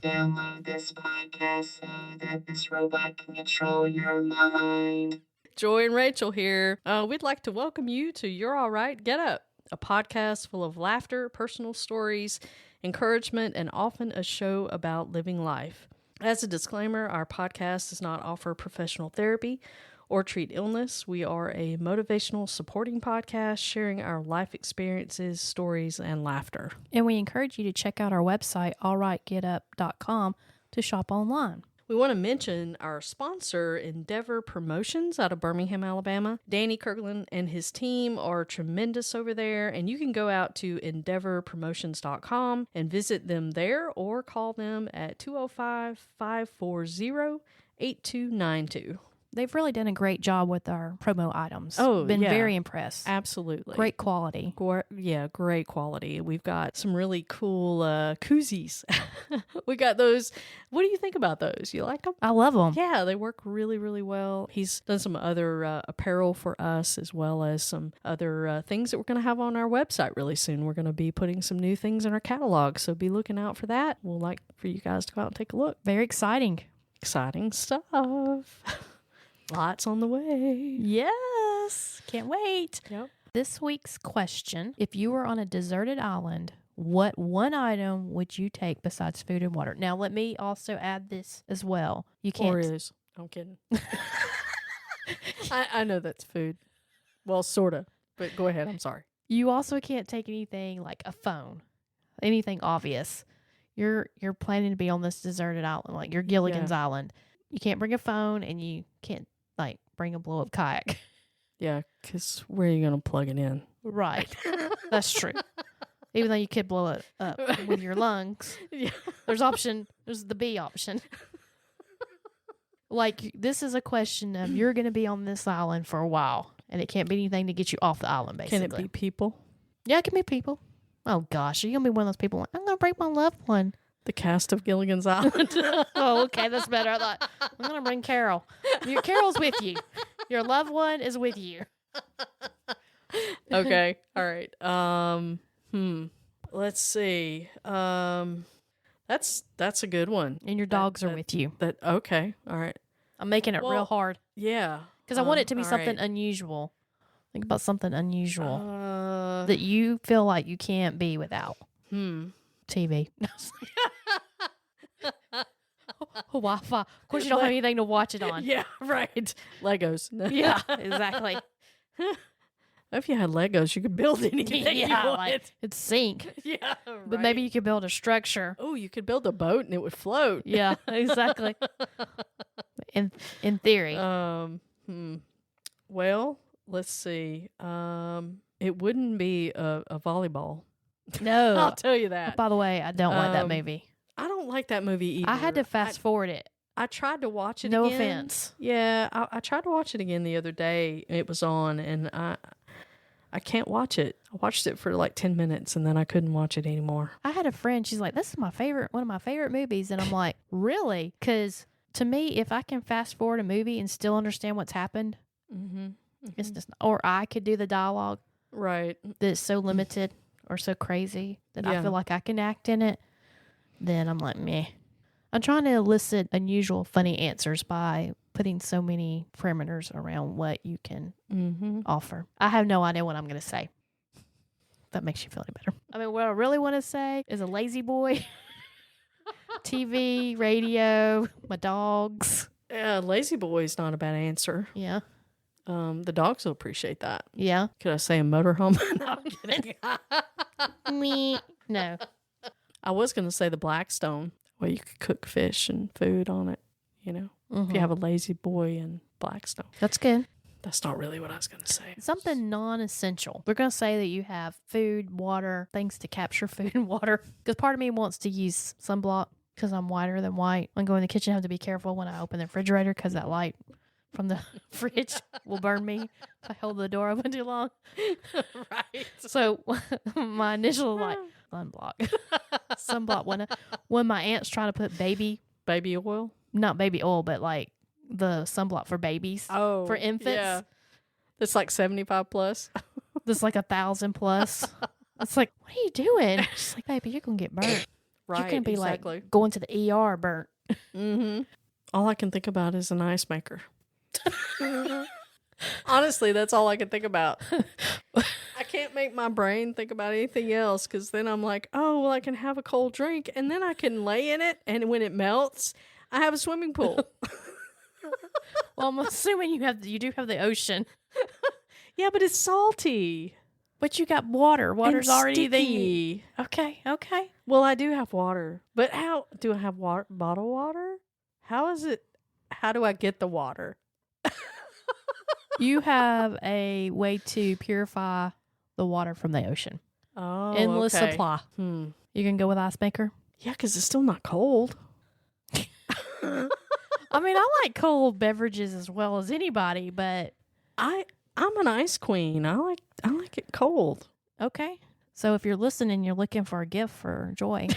Download this podcast so that this robot can control your mind. Joy and Rachel here. We'd like to welcome you to You're All Right, Get Up, a podcast full of laughter, personal stories, encouragement, and often a show about living life. As a disclaimer, our podcast does not offer professional therapy or treat illness. We are a motivational supporting podcast sharing our life experiences, stories, and laughter. And we encourage you to check out our website, allrightgetup.com, to shop online. We want to mention our sponsor, Endeavor Promotions, out of Birmingham, Alabama. Danny Kirkland and his team are tremendous over there, and you can go out to endeavorpromotions.com and visit them there or call them at 205-540-8292. They've really done a great job with our promo items. Oh, Been yeah. very impressed. Absolutely. Great quality. Great quality. We've got some really cool koozies. We got those. What do you think about those? You like them? I love them. Yeah, they work really, really well. He's done some other apparel for us, as well as some other things that we're going to have on our website really soon. We're going to be putting some new things in our catalog, so be looking out for that. We'll like for you guys to go out and take a look. Very exciting. Exciting stuff. Lots on the way. Yes. Can't wait. Yep. This week's question, if you were on a deserted island, what one item would you take besides food and water? Now, let me also add this as well. You can't. Oreos. I'm kidding. I know that's food. Well, sort of. But go ahead. I'm sorry. You also can't take anything like a phone, anything obvious. You're planning to be on this deserted island, like your Gilligan's Island. You can't bring a phone, and you can't like bring a blow up kayak. Yeah, because where are you going to plug it in? Right. That's true. Even though you could blow it up with your lungs. Yeah. There's the B option. Like, this is a question of you're going to be on this island for a while, and it can't be anything to get you off the island, basically. Can it be people? Yeah, it can be people. Oh, gosh. Are you going to be one of those people like, I'm going to bring my loved one? The cast of Gilligan's Island. Oh, okay. That's better. I thought, I'm going to bring Carol. Carol's with you. Your loved one is with you. Okay. All right. Let's see. That's a good one. And your dogs are with you. Okay. All right. I'm making it real hard. Yeah. Because I want it to be all something right. unusual. Think about something unusual that you feel like you can't be without. TV. Wi-Fi. Of course, you don't have anything to watch it on. Yeah, right. Legos. Yeah, exactly. If you had Legos, you could build anything you wanted. Like it'd sink. Yeah, right. But maybe you could build a structure. Oh, you could build a boat and it would float. Yeah, exactly. In theory. Well, let's see. It wouldn't be a volleyball. No. I'll tell you that. By the way, I don't like that movie. I don't like that movie either. I had to fast forward it. I tried to watch it No again. offense. Yeah, I tried to watch it again the other day. It was on, and I can't watch it. I watched it for like 10 minutes, and then I couldn't watch it anymore. I had a friend. She's like, "This is one of my favorite movies," and I'm like, "Really?" Because to me, if I can fast forward a movie and still understand what's happened, it's just, or I could do the dialogue, right? That's so limited or so crazy that I feel like I can act in it. Then I'm like, meh. I'm trying to elicit unusual, funny answers by putting so many parameters around what you can offer. I have no idea what I'm going to say. That makes you feel any better. I mean, what I really want to say is a lazy boy, TV, radio, my dogs. Yeah, Lazy Boy is not a bad answer. Yeah. The dogs will appreciate that. Yeah. Could I say a motorhome? No, I'm kidding. Me. No. I was going to say the Blackstone, where you could cook fish and food on it, you know, if you have a Lazy Boy and Blackstone. That's good. That's not really what I was going to say. Something non-essential. We're going to say that you have food, water, things to capture food and water. Because part of me wants to use sunblock because I'm whiter than white. When I go in the kitchen, I have to be careful when I open the refrigerator because that light from the fridge will burn me if I hold the door open too long. Right. So my initial sunblock. Sunblock. When my aunt's trying to put baby oil? Not baby oil, but like the sunblock for babies. Oh. For infants. Yeah. It's like 75 plus. That's like 1,000 plus. It's like, what are you doing? She's like, baby, you're going to get burnt. Right. You can be exactly. like going to the ER burnt. Mm-hmm. All I can think about is an ice maker. Honestly, that's all I can think about. I can't make my brain think about anything else because then I'm like, oh, well, I can have a cold drink and then I can lay in it. And when it melts, I have a swimming pool. Well, I'm assuming you do have the ocean. Yeah, but it's salty. But you got water. Water's and already sticky. there. Okay. Well, I do have water. But how do I have water? Bottled water? How is it? How do I get the water? You have a way to purify the water from the ocean. Oh, Endless okay. supply. Hmm. You can go with ice maker. Yeah, because it's still not cold. I mean, I like cold beverages as well as anybody, but I'm an ice queen. I like it cold. okay. So if you're listening, you're looking for a gift for Joy.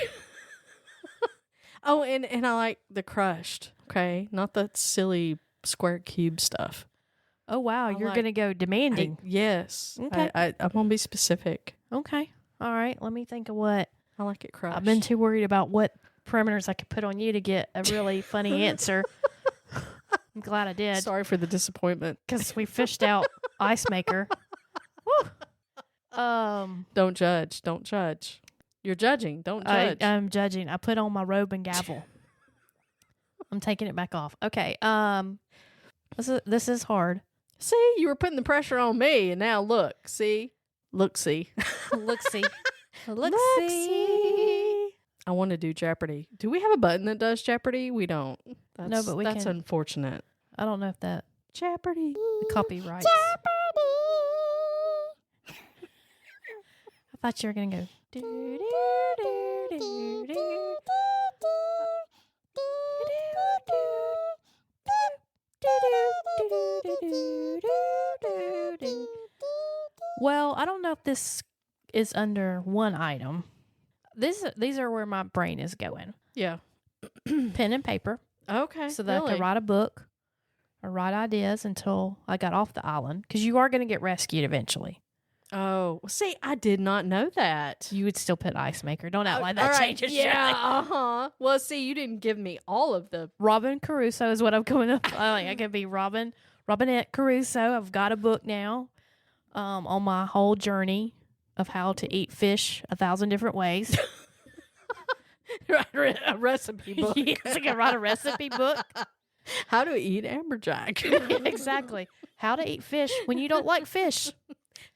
Oh, and I like the crushed. Okay, not that silly square cube stuff. Oh wow, you're like- gonna go demanding. Yes. Okay. I'm gonna be specific. Okay. All right. Let me think of what. I like it crushed. I've been too worried about what parameters I could put on you to get a really funny answer. I'm glad I did Sorry for the disappointment. because we fished out ice maker. Woo. Don't judge. Don't judge. You're judging. Don't judge. I'm judging. I put on my robe and gavel. I'm taking it back off. Okay. This is hard. See, you were putting the pressure on me, and now look. See. Look, see. Look-see. Look-see. I want to do Jeopardy. Do we have a button that does Jeopardy? We don't. No, but we that's can. unfortunate. I don't know if that Jeopardy. the copyrights. I thought you were gonna go. Well, I don't know if this is under one item. These are where my brain is going. Yeah. Pen and paper, Okay. so that I really? could write a book or write ideas until I got off the island. Because you are going to get rescued eventually. Oh, see, I did not know that. You would still put ice maker. Don't act like that All right, changes yeah, shit. Well, see, you didn't give me all of the. Robin Caruso is what I'm coming up. I could be Robinette Crusoe. I've got a book now, on my whole journey of how to eat fish 1,000 different ways. A recipe book. Yes, I can write a recipe book. How to eat amberjack. Exactly. How to eat fish when you don't like fish.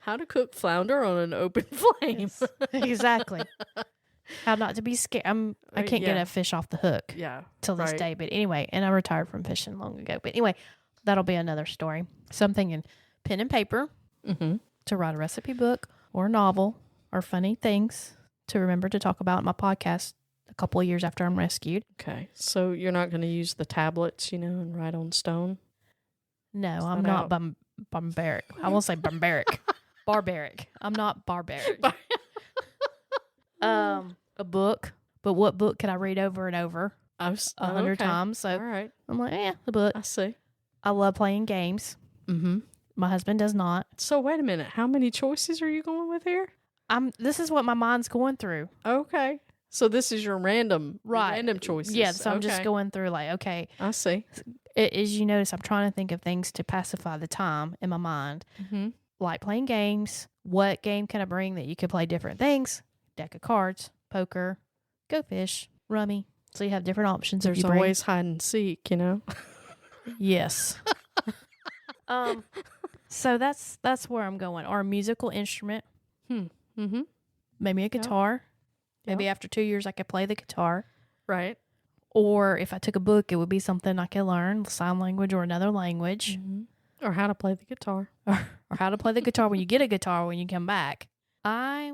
How to cook flounder on an open flame. Exactly. How not to be scared. I can't get yeah. a fish off the hook Yeah. till this right. day. But anyway, and I retired from fishing long ago. But anyway, that'll be another story. So I'm thinking pen and paper Mm-hmm. to write a recipe book or a novel or funny things to remember to talk about in my podcast a couple of years after I'm rescued. Okay. So you're not going to use the tablets, and write on stone? No, Is I'm that not out? barbaric. I won't say barbaric. Barbaric. I'm not barbaric. A book, but what book can I read over and over I was 100 times? All So right. I'm like, the book. I see. I love playing games. Mm-hmm. My husband does not. So wait a minute. How many choices are you going with here? This is what my mind's going through. Okay. So this is your random choices. Yeah, so I'm just Okay. going through like, okay, I see. as you notice, I'm trying to think of things to pacify the time in my mind. Mm-hmm. Like playing games. What game can I bring that you could play different things? Deck of cards, poker, go fish, rummy. So you have different options. if There's you bring. always hide and seek, Yes. So that's where I'm going. Or a musical instrument, Mm-hmm. maybe a guitar. Maybe Yeah. after 2 years I could play the guitar. Right. Or if I took a book, it would be something I could learn, sign language or another language. Mm-hmm. Or how to play the guitar. Or how to play the guitar when you get a guitar when you come back. I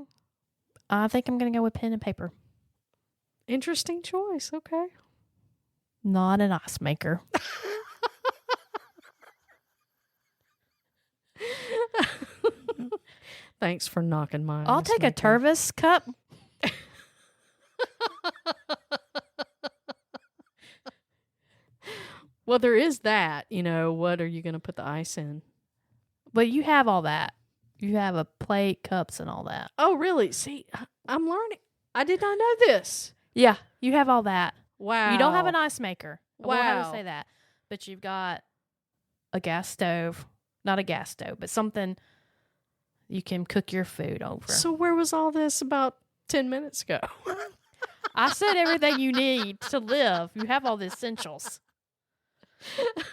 think I'm gonna go with pen and paper. Interesting choice. Okay. Not an ice maker. Thanks for knocking mine. I'll take a Tervis cup. Well, there is that. What are you going to put the ice in? But you have all that. You have a plate, cups, and all that. Oh, really? See, I'm learning. I did not know this. Yeah, you have all that. Wow. You don't have an ice maker. I will have to Wow. say that. But you've got a gas stove. Not a gas stove, but something you can cook your food over. So where was all this about 10 minutes ago? I said everything you need to live. You have all the essentials.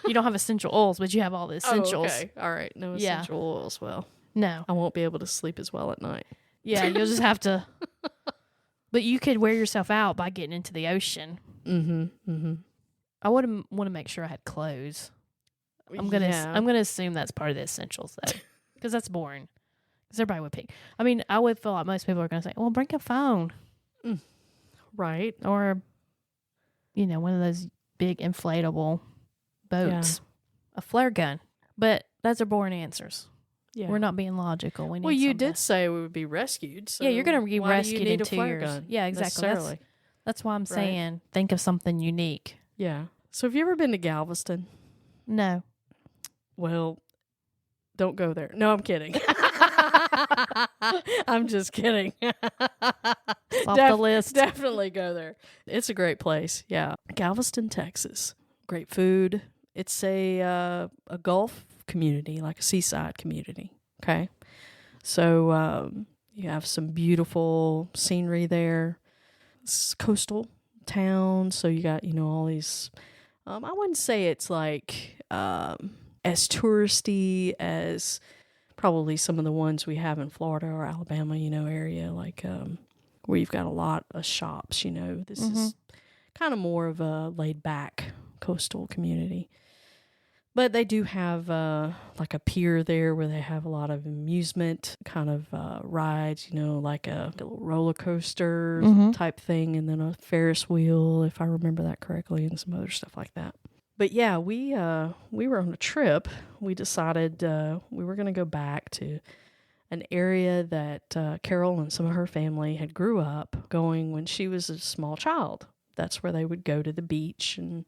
You don't have essential oils, but you have all the essentials. Oh, okay. All right. No Yeah. essential oils. Well, No. I won't be able to sleep as well at night. Yeah, you'll just have to. But you could wear yourself out by getting into the ocean. Mm-hmm. Mm-hmm. I would want to make sure I had clothes. I'm gonna assume that's part of the essentials though, because that's boring. Because everybody would pick. I mean, I would feel like most people are gonna say, "Well, bring a phone, Right. or one of those big inflatable boats, a flare gun." But those are boring answers. Yeah. We're not being logical. We need Well, you something. did say we would be rescued. So Yeah, you're gonna be why do you rescued need in a 2 flare years. gun, Yeah, exactly. necessarily? That's why I'm saying think of something unique. Yeah. So have you ever been to Galveston? No. Well, don't go there. No, I'm kidding. I'm just kidding. It's off the list. Definitely go there. It's a great place. Yeah. Galveston, Texas. Great food. It's a Gulf community, like a seaside community. Okay. So you have some beautiful scenery there. It's coastal town. So you got, all these, I wouldn't say it's like as touristy as probably some of the ones we have in Florida or Alabama, area, like where you've got a lot of shops, This is kind of more of a laid back coastal community. But they do have like a pier there where they have a lot of amusement kind of rides, like a little roller coaster type thing, and then a Ferris wheel, if I remember that correctly, and some other stuff like that. But yeah, we were on a trip. We decided we were going to go back to an area that Carol and some of her family had grew up going when she was a small child. That's where they would go to the beach and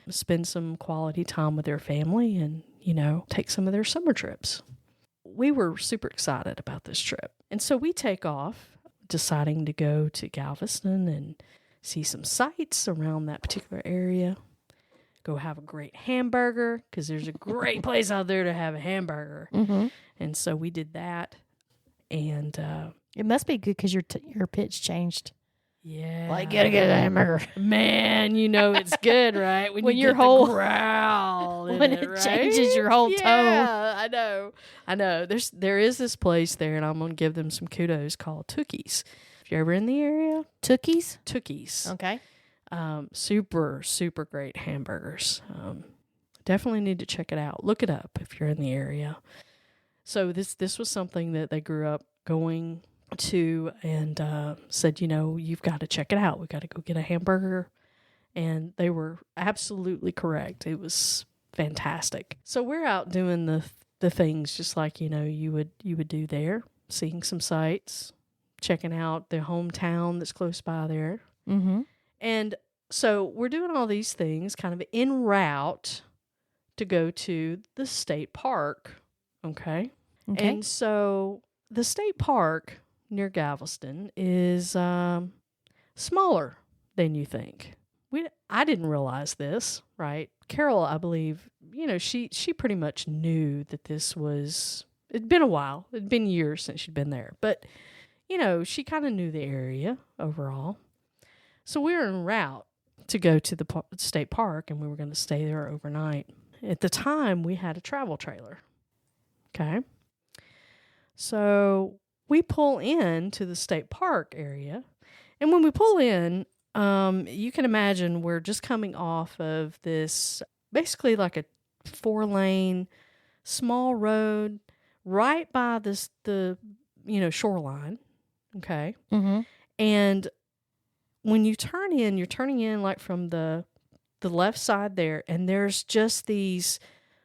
spend some quality time with their family and, take some of their summer trips. We were super excited about this trip. And so we take off, deciding to go to Galveston and see some sights around that particular area. Go have a great hamburger, because there's a great place out there to have a hamburger. And so we did that. And it must be good because your pitch changed. Yeah. Like, gotta get a hamburger. Man, it's good, right? When you your get whole the growl in when it right? changes your whole tone. Yeah, I know. There is this place there, and I'm gonna give them some kudos, called Tookies. If you're ever in the area, Tookies. Okay. Super, super great hamburgers. Definitely need to check it out. Look it up if you're in the area. So this was something that they grew up going to, and said, you've got to check it out. We got to go get a hamburger. And they were absolutely correct. It was fantastic. So we're out doing the things just like, you would do there, seeing some sights, checking out the hometown that's close by there. And so we're doing all these things kind of en route to go to the state park. Okay. And so the state park near Galveston is smaller than you think. I didn't realize this, right? Carol, I believe, she pretty much knew that it'd been a while. It'd been years since she'd been there. But, she kind of knew the area overall. So we were en route to go to the state park, and we were going to stay there overnight. At the time, we had a travel trailer. Okay. So we pull in to the state park area. And when we pull in, you can imagine we're just coming off of this, basically like a 4-lane small road right by the shoreline. Okay. And when you turn in, you're turning in like from the left side there, and there's just these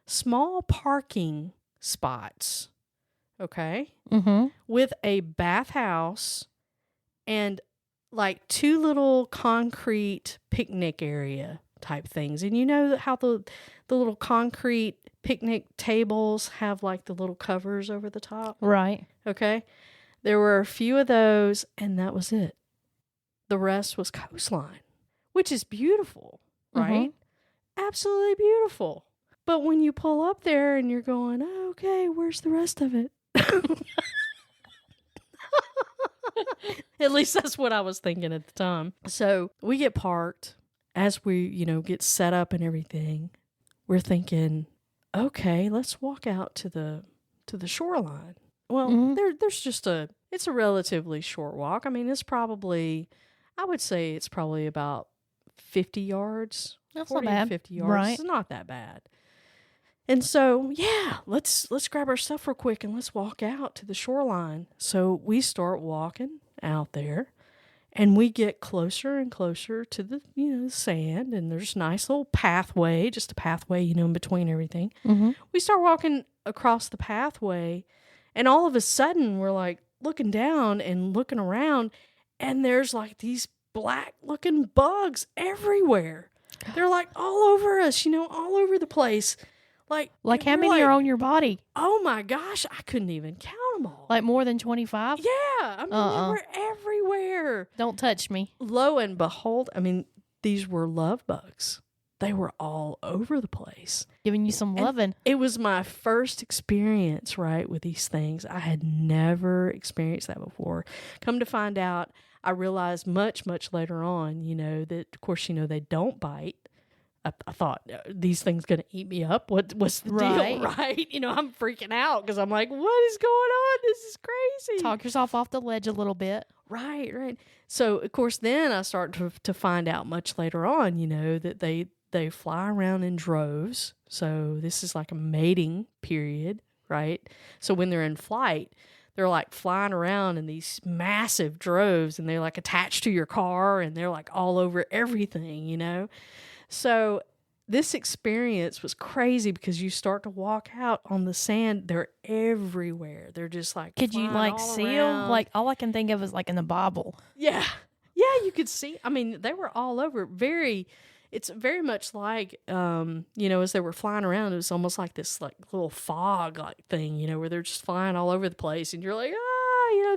small parking spots, okay, with a bathhouse and like 2 little concrete picnic area type things. And you know how the little concrete picnic tables have like the little covers over the top? Right. Okay. There were a few of those, and that was it. The rest was coastline, which is beautiful, Mm-hmm. right? Absolutely beautiful. But when you pull up there and you're going, oh, okay, where's the rest of it? At least that's what I was thinking at the time. So we get parked. As we, get set up and everything, we're thinking, okay, let's walk out to the shoreline. Well, there's just it's a relatively short walk. I mean, I would say it's probably about 50 yards. That's 40 not bad. to 50 yards. Right. It's not that bad. And so, yeah, let's grab our stuff real quick and let's walk out to the shoreline. So we start walking out there. And we get closer and closer to the, the sand, and there's a nice little pathway, just a pathway, in between everything. Mm-hmm. We start walking across the pathway, and all of a sudden we're like looking down and looking around, and there's like these black looking bugs everywhere. They're like all over us, all over the place. Like how many are on your body? Oh my gosh, I couldn't even count them all. Like more than 25? Yeah, I mean, they were everywhere. Don't touch me. Lo and behold, I mean, these were love bugs. They were all over the place. Giving you some loving. It was my first experience, right, with these things. I had never experienced that before. Come to find out, I realized much, much later on, that, of course, they don't bite. I thought, these things going to eat me up? What's the deal, right? I'm freaking out because I'm like, what is going on? This is crazy. Talk yourself off the ledge a little bit. Right. So, of course, then I start to find out much later on, that they fly around in droves. So this is like a mating period, right? So when they're in flight, they're like flying around in these massive droves, and they're like attached to your car, and they're like all over everything, So this experience was crazy because you start to walk out on the sand. They're everywhere. They're just like, could you like see them? Like all I can think of is like in the Bible. Yeah, you could see. I mean, they were all over. It's very much like, as they were flying around, it was almost like this like little fog like thing, where they're just flying all over the place, and you're like,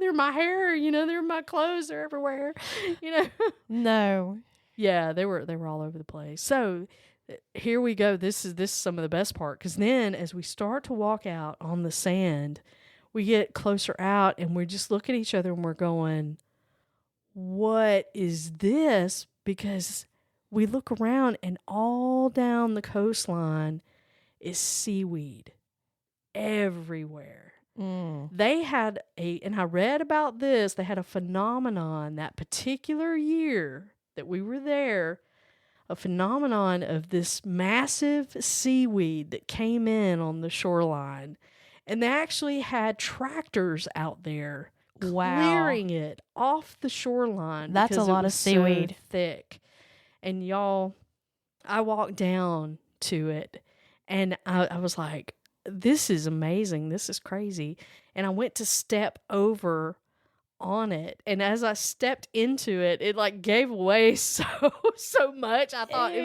they're my hair, they're my clothes, they're everywhere, No. Yeah, they were all over the place. So here we go. This is some of the best part, because then as we start to walk out on the sand, we get closer out and we just look at each other and we're going, what is this? Because we look around and all down the coastline is seaweed everywhere. They had and I read about this, they had a phenomenon that particular year that we were there, a phenomenon of this massive seaweed that came in on the shoreline. And they actually had tractors out there clearing it off the shoreline. That's a lot of seaweed. So thick. And y'all, I walked down to it and I was like, this is amazing. This is crazy. And I went to step over on it, and as I stepped into it, it like gave away so much. I thought it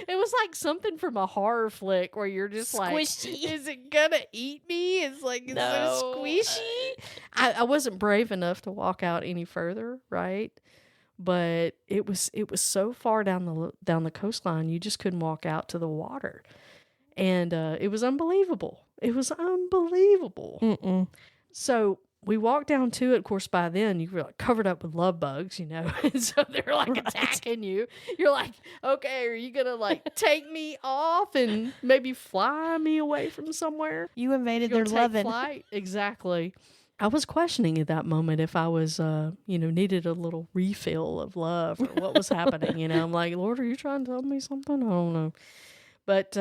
was like something from a horror flick where you're just squishy. Like, is it gonna eat me? It's like it's so squishy. I wasn't brave enough to walk out any further, right? But it was so far down the coastline, you just couldn't walk out to the water, and it was unbelievable. It was unbelievable. So we walked down to it. Of course, by then you were like covered up with love bugs, and so they're like attacking you. You're like, okay, are you gonna like take me off and maybe fly me away from somewhere? You invaded their loving. Flight? Exactly. I was questioning at that moment if I was, needed a little refill of love or what was happening. I'm like, Lord, are you trying to tell me something? I don't know. But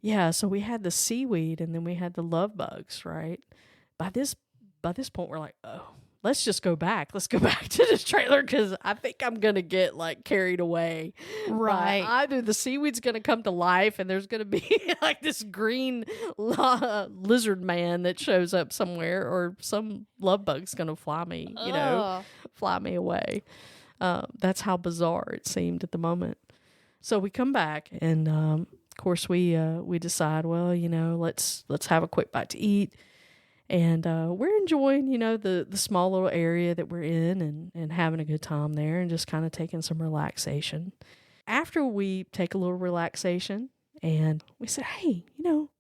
yeah, so we had the seaweed and then we had the love bugs, right? By this point, we're like, oh, let's just go back. Let's go back to this trailer because I think I'm going to get like carried away. Right. Either the seaweed's going to come to life and there's going to be like this green lizard man that shows up somewhere, or some love bug's going to fly me, fly me away. That's how bizarre it seemed at the moment. So we come back and, of course, we decide, well, let's have a quick bite to eat. And we're enjoying, the small little area that we're in and having a good time there and just kind of taking some relaxation. After we take a little relaxation and we said, hey,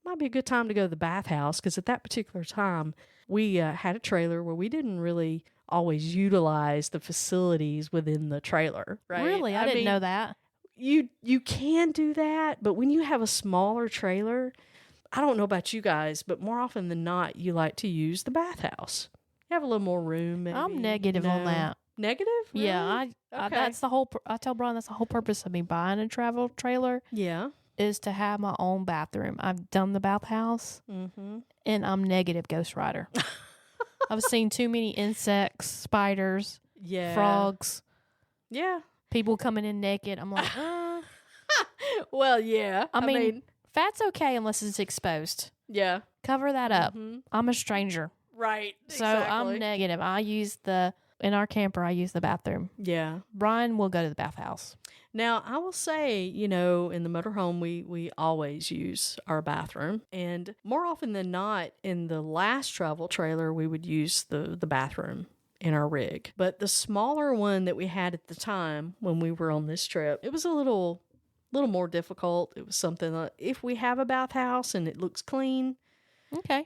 might be a good time to go to the bathhouse, because at that particular time we had a trailer where we didn't really always utilize the facilities within the trailer, right? Really? I didn't know that. You can do that, but when you have a smaller trailer, I don't know about you guys, but more often than not, you like to use the bathhouse. You have a little more room. Maybe, I'm negative on that. Negative? Really? Yeah, I Okay. that's the whole. I tell Brian that's the whole purpose of me buying a travel trailer Yeah. is to have my own bathroom. I've done the bathhouse, Mm-hmm. and I'm negative Ghost Rider. I've seen too many insects, spiders, Yeah. frogs, Yeah. people coming in naked. I'm like, Well, yeah. I mean, fat's okay unless it's exposed. yeah. Cover that up. Mhm. I'm a stranger, Right. so exactly. I'm negative. In our camper, I use the bathroom. Yeah. Brian will go to the bathhouse. Now, I will say, in the motorhome, we always use our bathroom. And more often than not, in the last travel trailer, we would use the bathroom in our rig. But the smaller one that we had at the time when we were on this trip, it was a little more difficult. It was something that if we have a bathhouse and it looks clean, Okay.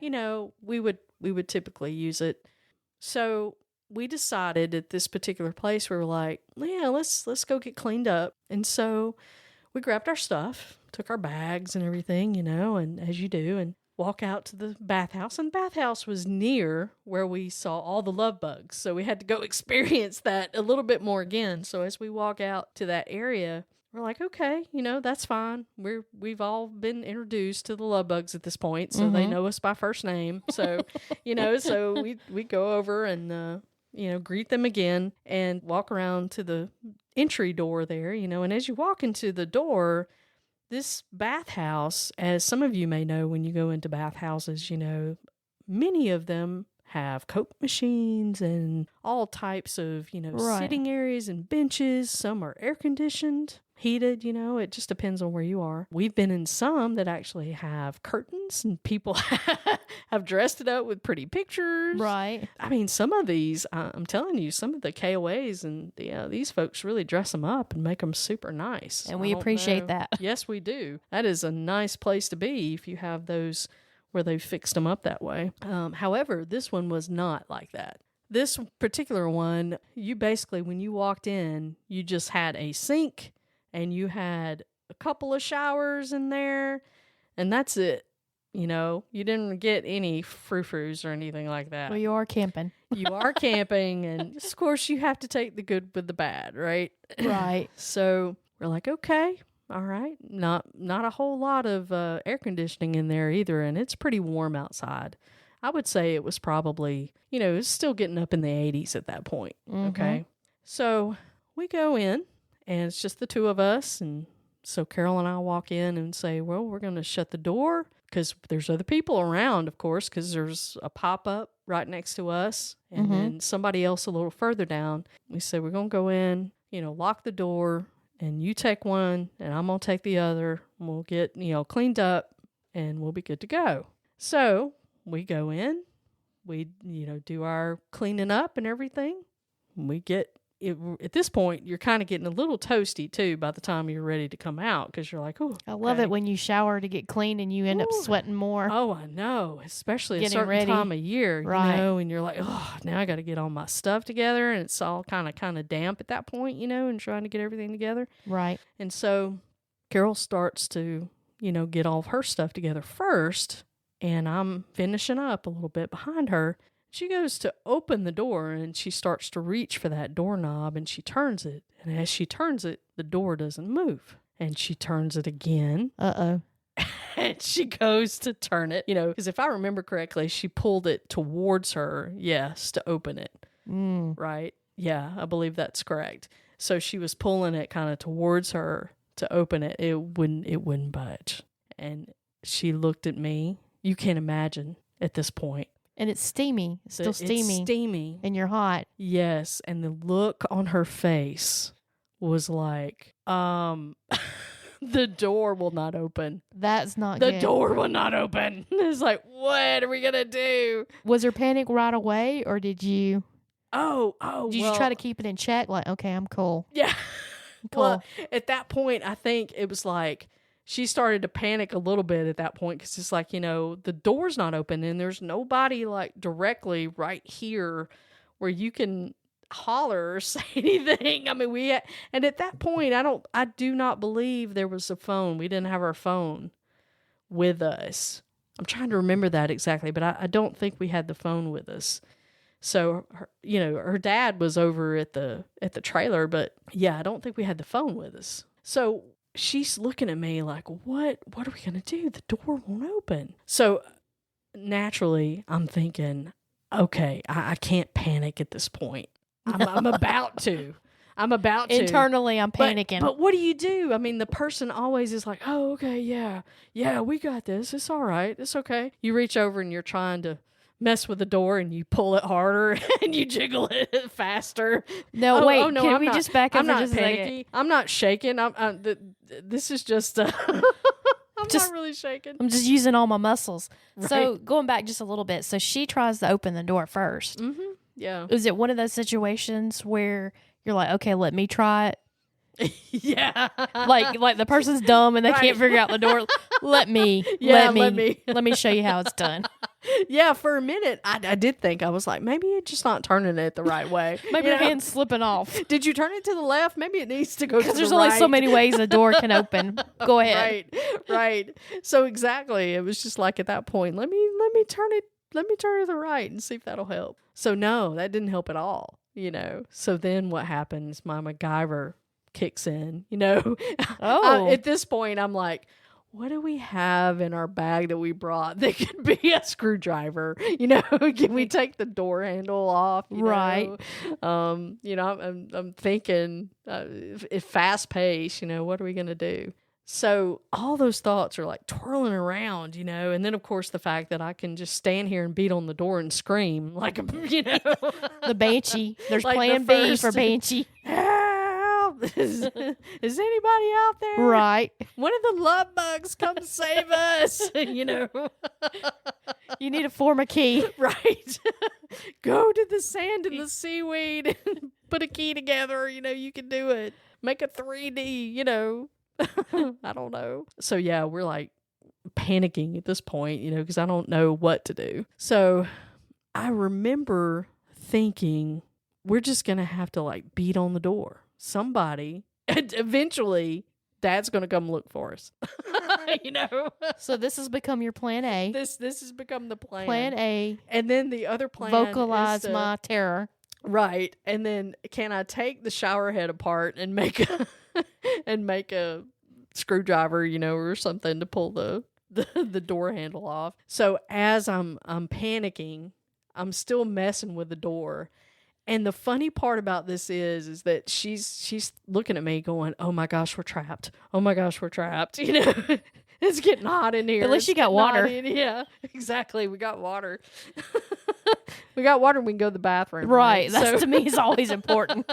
we would typically use it. So we decided at this particular place, we were like, yeah, let's go get cleaned up. And so we grabbed our stuff, took our bags and everything, and as you do, and walk out to the bathhouse. And the bathhouse was near where we saw all the love bugs. So we had to go experience that a little bit more again. So as we walk out to that area, we're like, okay, that's fine. We've all been introduced to the love bugs at this point, so they know us by first name. So, so we go over and greet them again and walk around to the entry door there, and as you walk into the door, this bathhouse, as some of you may know when you go into bathhouses, many of them have Coke machines and all types of, Right. sitting areas and benches. Some are air conditioned, heated, it just depends on where you are. We've been in some that actually have curtains and people have dressed it up with pretty pictures. Right. I mean, some of these, I'm telling you, some of the KOAs and these folks really dress them up and make them super nice. And I we don't appreciate know. that. Yes, we do. That is a nice place to be if you have those where they've fixed them up that way. However, this one was not like that. This particular one, you basically, when you walked in, you just had a sink and you had a couple of showers in there, and that's it. You didn't get any frou-frous or anything like that. Well, you are camping. You are camping, and of course, you have to take the good with the bad, right? Right. So we're like, okay, all right. Not a whole lot of air conditioning in there either, and it's pretty warm outside. I would say it was probably, it was still getting up in the 80s at that point. Okay. So we go in, and it's just the two of us. And so Carol and I walk in and say, well, we're going to shut the door because there's other people around, of course, because there's a pop-up right next to us and then somebody else a little further down. We said, we're going to go in, lock the door, and you take one and I'm going to take the other. And we'll get, cleaned up and we'll be good to go. So we go in, we, do our cleaning up and everything. We get it. At this point, you're kind of getting a little toasty too by the time you're ready to come out because you're like, oh, I love it when you shower to get clean and you end up sweating more. Oh, I know, especially a Getting certain ready. time of year, Right. and you're like, oh, now I got to get all my stuff together, and it's all kind of damp at that point, and trying to get everything together. Right. And so Carol starts to, get all of her stuff together first, and I'm finishing up a little bit behind her. She goes to open the door and she starts to reach for that doorknob and she turns it. And as she turns it, the door doesn't move. And she turns it again. Uh-oh. And she goes to turn it, because if I remember correctly, she pulled it towards her, yes, to open it. Right? Yeah, I believe that's correct. So she was pulling it kind of towards her to open it. It wouldn't budge. And she looked at me. You can't imagine at this point. And it's steamy. It's still steamy. It's steamy. And you're hot. Yes. And the look on her face was like, the door will not open. That's not The good. door will not open. It's like, what are we going to do? Was there panic right away, or did you Did you try to keep it in check? Like, okay, I'm cool. Yeah. Cool. Well, at that point, I think it was like she started to panic a little bit at that point because it's like, the door's not open and there's nobody like directly right here where you can holler or say anything. I mean, and at that point, I do not believe there was a phone. We didn't have our phone with us. I'm trying to remember that exactly, but I don't think we had the phone with us. So, her dad was over at the trailer, but yeah, I don't think we had the phone with us. So she's looking at me like, what are we going to do? The door won't open. So naturally I'm thinking, okay, I can't panic at this point. I'm about to. Internally, I'm panicking. But what do you do? I mean, the person always is like, oh, okay, yeah, we got this. It's all right. It's okay. You reach over and you're trying to mess with the door and you pull it harder and you jiggle it faster. No, wait. No, can we just back up I'm for not just a second? panicky. I'm not shaking. This is just. I'm not really shaking. I'm just using all my muscles. Right. So going back just a little bit. So she tries to open the door first. Mm-hmm. Yeah. Is it one of those situations where you're like, okay, let me try it? Yeah. Like the person's dumb and they Right. can't figure out the door. Let me show you how it's done. Yeah, for a minute, I did think, I was like, maybe it's just not turning it the right way. Maybe your hand's slipping off. Did you turn it to the left? Maybe it needs to go to the right. Because there's only so many ways a door can open. Go ahead. Right. So exactly, it was just like at that point, let me turn it to the right and see if that'll help. So no, that didn't help at all, So then what happens? My MacGyver kicks in, Oh. at this point, I'm like, what do we have in our bag that we brought that could be a screwdriver? Can we take the door handle off? Right. I'm thinking if fast pace, what are we going to do? So all those thoughts are like twirling around, and then of course the fact that I can just stand here and beat on the door and scream like, The Banshee. There's Like plan the B first- for Banshee. help! Is anybody out there? Right. One of the love bugs come save us, You need to form a key. Right. Go to the sand and the seaweed and put a key together, you can do it. Make a 3D, I don't know. So yeah, we're like panicking at this point, because I don't know what to do. So I remember thinking we're just going to have to like beat on the door. Somebody, and eventually Dad's going to come look for us. So this has become your plan A. This has become the plan. Plan A. And then the other plan Vocalize is to, my terror. right. And then can I take the shower head apart and make a screwdriver, or something to pull the door handle off. So as I'm panicking, I'm still messing with the door. And the funny part about this is that she's looking at me going, "Oh my gosh, we're trapped. Oh my gosh, we're trapped." It's getting hot in here. At least you got water. Yeah, exactly. We got water. We got water and we can go to the bathroom. Right. So- That's to me is always important.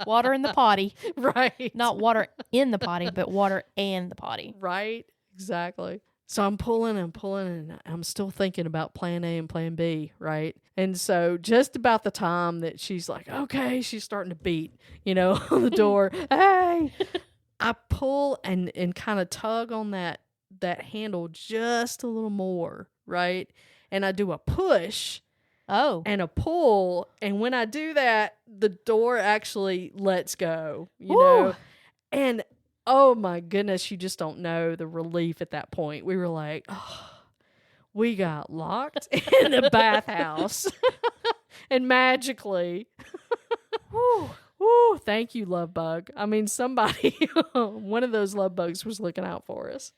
Water in the potty. right. Not water in the potty, but water and the potty. Right. Exactly. So I'm pulling and I'm still thinking about plan A and plan B, right? And so just about the time that she's like, okay, she's starting to beat, on the door. Hey, I pull and kind of tug on that handle just a little more, right? And I do a push Oh. and a pull. And when I do that, the door actually lets go, you know? And oh my goodness, you just don't know the relief at that point. We were like, oh, we got locked in the bathhouse. And magically, whoo, thank you, love bug. I mean, somebody, one of those love bugs was looking out for us.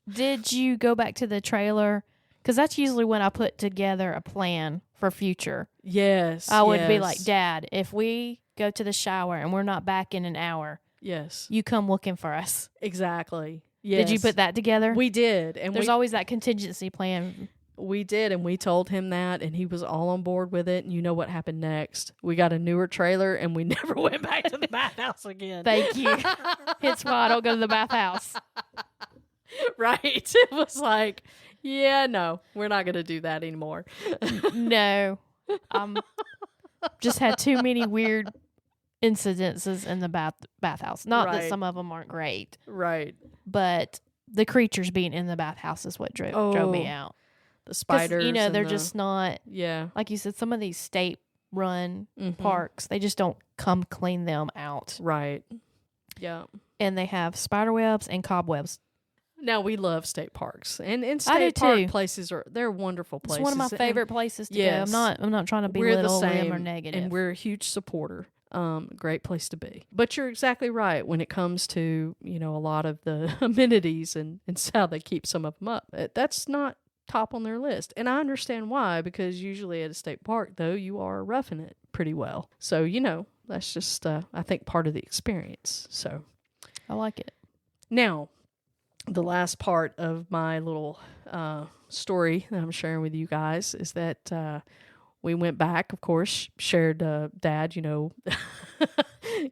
Did you go back to the trailer? Because that's usually when I put together a plan for future. Yes. I would be like, Dad, if we go to the shower and we're not back in an hour, yes, you come looking for us. exactly. Yes. Did you put that together? We did. And There's always that contingency plan. We did, and we told him that, and he was all on board with it. And you know what happened next? We got a newer trailer, and we never went back to the bathhouse again. Thank you. Hence why I don't go to the bathhouse. Right. It was like, yeah, no, we're not going to do that anymore. No. Just had too many weird incidences in the bathhouse. Not Right. that some of them aren't great, Right. but the creatures being in the bathhouse is what drove me out. The 'Cause, spiders. you know, and they're the- just not, Yeah. like you said, some of these state-run Mhm. parks, they just don't come clean them out. Right. Yeah. And they have spider webs and cobwebs. Now we love state parks, and I state do park too. places they're wonderful places. It's one of my and favorite places to yes, go. I'm not trying to we're the belittle them same, or negative. and we're a huge supporter. Great place to be. But you're exactly right when it comes to a lot of the amenities and how they keep some of them up. That's not top on their list, and I understand why, because usually at a state park though you are roughing it pretty well. So that's just I think part of the experience. So I like it. now, the last part of my little story that I'm sharing with you guys is that we went back, of course, shared Dad,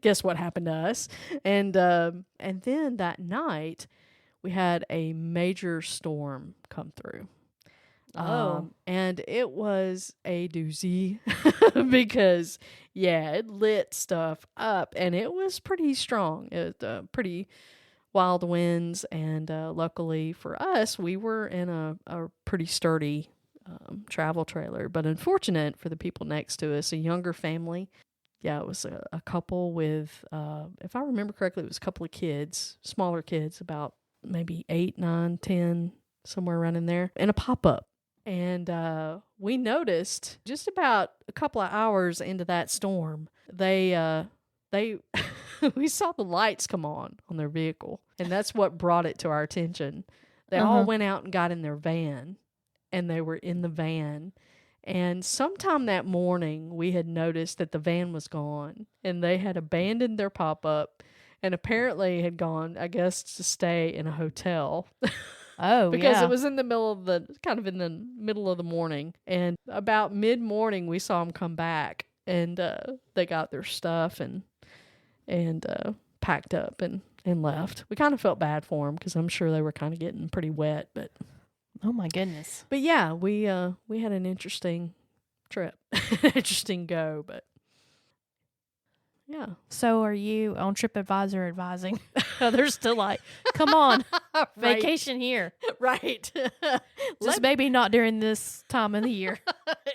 guess what happened to us. And then that night, we had a major storm come through. And it was a doozy because, it lit stuff up, and it was pretty strong. It was pretty wild winds, and luckily for us, we were in a pretty sturdy travel trailer. But unfortunate for the people next to us, a younger family. Yeah, it was a couple with, if I remember correctly, it was a couple of kids, smaller kids, about maybe 8, 9, 10, somewhere around in there, and a pop-up. And we noticed just about a couple of hours into that storm, they we saw the lights come on their vehicle, and that's what brought it to our attention. They all went out and got in their van, and they were in the van. And sometime that morning, we had noticed that the van was gone, and they had abandoned their pop-up and apparently had gone, I guess, to stay in a hotel. Oh, because yeah. it was in the middle of the morning. And about mid-morning, we saw them come back, and they got their stuff and packed up and left. We kind of felt bad for them because I'm sure they were kind of getting pretty wet. But Oh, my goodness. yeah, we had an interesting trip, interesting go. But yeah, So are you on TripAdvisor advising others to come on, Right. vacation here? Right. Just maybe not during this time of the year.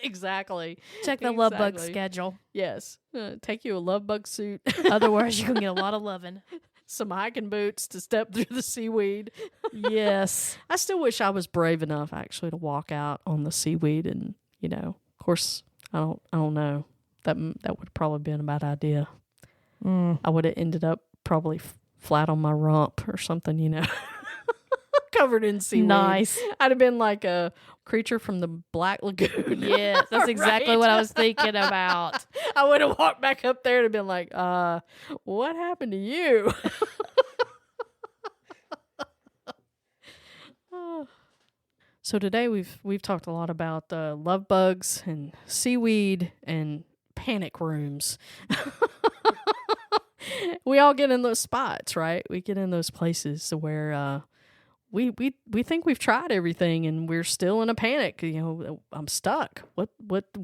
Exactly. Check the love bug Exactly. schedule. Yes. Take you a love bug suit. Otherwise, you're going to get a lot of loving. Some hiking boots to step through the seaweed. Yes. I still wish I was brave enough actually to walk out on the seaweed, and of course I don't know, that would have probably been a bad idea. I would have ended up probably flat on my rump or something, covered in seaweed. Nice. I'd have been like a creature from the Black Lagoon. Yes, that's exactly Right? what I was thinking about. I would have walked back up there and been like, what happened to you? So today we've talked a lot about love bugs and seaweed and panic rooms. We all get in those spots, right? We get in those places where we think we've tried everything and we're still in a panic. I'm stuck. What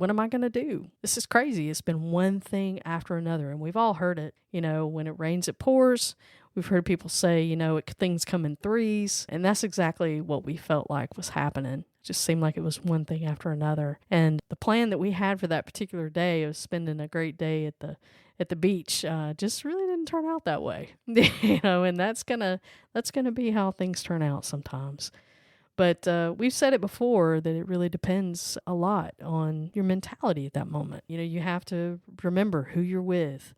am I going to do? This is crazy. It's been one thing after another, and we've all heard it. When it rains, it pours. We've heard people say, things come in threes, and that's exactly what we felt like was happening. It just seemed like it was one thing after another. And the plan that we had for that particular day of spending a great day at the beach just really didn't turn out that way. And that's gonna be how things turn out sometimes. But we've said it before that it really depends a lot on your mentality at that moment. You have to remember who you're with,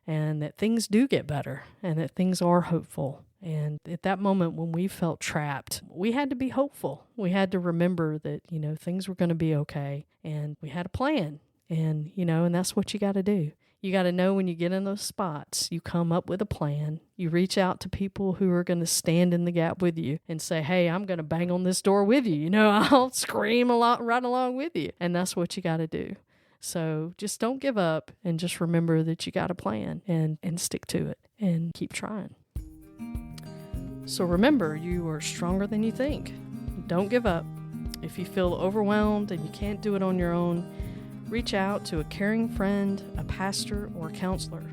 and that things do get better, and that things are hopeful. And at that moment when we felt trapped, we had to be hopeful. We had to remember that, things were going to be okay, and we had a plan. And, and that's what you got to do. You got to know when you get in those spots, you come up with a plan. You reach out to people who are going to stand in the gap with you and say, hey, I'm going to bang on this door with you. I'll scream right along with you. And that's what you got to do. So just don't give up, and just remember that you got a plan and stick to it and keep trying. So remember, you are stronger than you think. Don't give up. If you feel overwhelmed and you can't do it on your own, reach out to a caring friend, a pastor, or a counselor.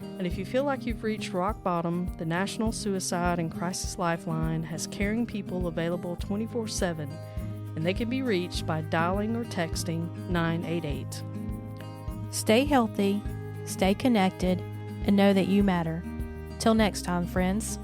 And if you feel like you've reached rock bottom, the National Suicide and Crisis Lifeline has caring people available 24/7, and they can be reached by dialing or texting 988. Stay healthy, stay connected, and know that you matter. Till next time, friends.